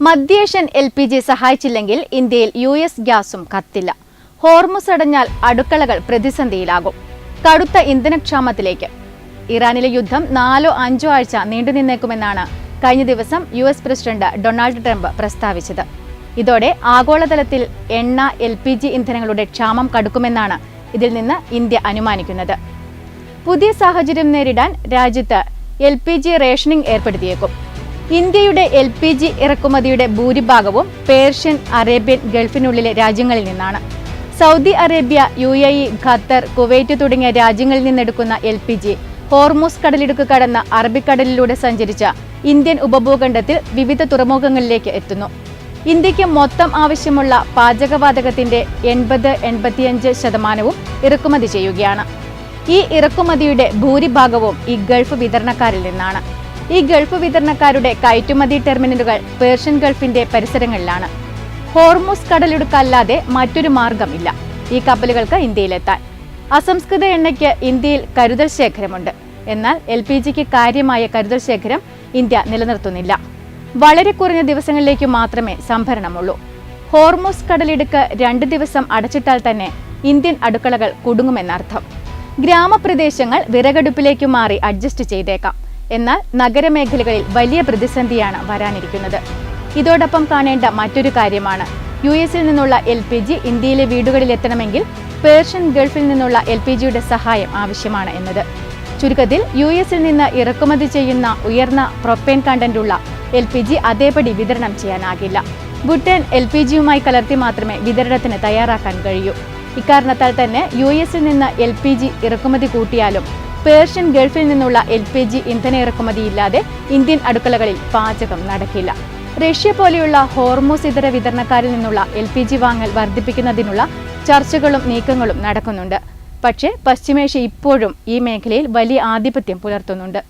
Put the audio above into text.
മധ്യേഷ്യൻ LPG സഹായിച്ചില്ലെങ്കിൽ ഇന്ത്യയിൽ US ഗ്യാസും കത്തില്ല. Hormuz അടഞ്ഞാൽ അടുക്കളകൾ പ്രതിസന്ധിയിലാകും. കടുത്ത ഇന്ധനക്ഷാമത്തിലേക്ക്. ഇറാനിലെ യുദ്ധം 4-5 ആഴ്ച നീണ്ടുനിന്നേക്കുമെന്നാണ് കഴിഞ്ഞ ദിവസം US പ്രസിഡന്റ് ഡൊണാൾഡ് ട്രംപ് പ്രസ്താവിച്ചത്. ഇതോടെ ആഗോളതലത്തിൽ എണ്ണ LPG ഇന്ധനങ്ങളുടെ ക്ഷാമം കടുക്കുമെന്നാണ് ഇതിൽ നിന്ന് ഇന്ത്യ അനുമാനിക്കുന്നത്. പുതിയ സാഹചര്യം നേരിടാൻ രാജ്യത്ത് LPG റേഷനിംഗ് ഏർപ്പെടുത്തിയേക്കും. ഇന്ത്യയുടെ LPG ഇറക്കുമതിയുടെ ഭൂരിഭാഗവും പേർഷ്യൻ, അറേബ്യൻ, ഗൾഫിനുള്ളിലെ രാജ്യങ്ങളിൽ നിന്നാണ്. Saudi Arabia, UAE, Qatar, Kuwait തുടങ്ങിയ രാജ്യങ്ങളിൽ നിന്നെടുക്കുന്ന LPG ഹോർമുസ് കടലിടുക്ക് കടന്ന അറബിക്കടലിലൂടെ സഞ്ചരിച്ച ഇന്ത്യൻ ഉപഭൂഖണ്ഡത്തിൽ വിവിധ തുറമുഖങ്ങളിലേക്ക് എത്തുന്നു. ഇന്ത്യക്ക് മൊത്തം ആവശ്യമുള്ള പാചകവാതകത്തിന്റെ 80-85% ഇറക്കുമതി ചെയ്യുകയാണ്. ഈ ഇറക്കുമതിയുടെ ഭൂരിഭാഗവും ഈ ഗൾഫ് വിതരണക്കാരിൽ നിന്നാണ്. ഈ ഗൾഫ് വിതരണക്കാരുടെ കയറ്റുമതി ടെർമിനലുകൾ പേർഷ്യൻ ഗൾഫിന്റെ പരിസരങ്ങളിലാണ്. ഹോർമുസ് കടലിടുക്കല്ലാതെ മറ്റൊരു മാർഗമില്ല ഈ കപ്പലുകൾക്ക് ഇന്ത്യയിലെത്താൻ. അസംസ്കൃത എണ്ണയ്ക്ക് ഇന്ത്യയിൽ കരുതൽ ശേഖരമുണ്ട്. എന്നാൽ LPGക്ക് കാര്യമായ കരുതൽ ശേഖരം ഇന്ത്യ നിലനിർത്തുന്നില്ല. വളരെ കുറഞ്ഞ ദിവസങ്ങളിലേക്ക് മാത്രമേ സംഭരണമുള്ളൂ. ഹോർമുസ് കടലിടുക്ക് 2 ദിവസം അടച്ചിട്ടാൽ തന്നെ ഇന്ത്യൻ അടുക്കളകൾ കുടുങ്ങുമെന്നർത്ഥം. ഗ്രാമപ്രദേശങ്ങൾ വിറകടുപ്പിലേക്ക് മാറി അഡ്ജസ്റ്റ് ചെയ്തേക്കാം. എന്നാൽ നഗരമേഖലകളിൽ വലിയ പ്രതിസന്ധിയാണ് വരാനിരിക്കുന്നത്. ഇതോടൊപ്പം കാണേണ്ട മറ്റൊരു കാര്യമാണ് US-ൽ നിന്നുള്ള LPG ഇന്ത്യയിലെ വീടുകളിൽ എത്തണമെങ്കിൽ പേർഷ്യൻ ഗൾഫിൽ നിന്നുള്ള LPGയുടെ സഹായം ആവശ്യമാണ് എന്നത്. ചുരുക്കത്തിൽ US-ൽ നിന്ന് ഇറക്കുമതി ചെയ്യുന്ന ഉയർന്ന പ്രൊപ്പേൻ കണ്ടന്റുള്ള LPG അതേപടി വിതരണം ചെയ്യാനാകില്ല. ബുട്ടേൻ LPGയുമായി കലർത്തി മാത്രമേ വിതരണത്തിന് തയ്യാറാക്കാൻ കഴിയൂ. ഇക്കാരണത്താൽ തന്നെ US-ൽ നിന്ന് LPG ഇറക്കുമതി കൂട്ടിയാലും പേർഷ്യൻ ഗൾഫിൽ നിന്നുള്ള LPG ഇന്ധന ഇറക്കുമതിയില്ലാതെ ഇന്ത്യൻ അടുക്കളകളിൽ പാചകം നടക്കില്ല. റഷ്യ പോലെയുള്ള ഹോർമുസ് ഇതര വിതരണക്കാരിൽ നിന്നുള്ള LPG വാങ്ങൽ വർദ്ധിപ്പിക്കുന്നതിനുള്ള ചർച്ചകളും നീക്കങ്ങളും നടക്കുന്നുണ്ട്. പക്ഷേ പശ്ചിമേഷ്യ ഇപ്പോഴും ഈ മേഖലയിൽ വലിയ ആധിപത്യം പുലർത്തുന്നുണ്ട്.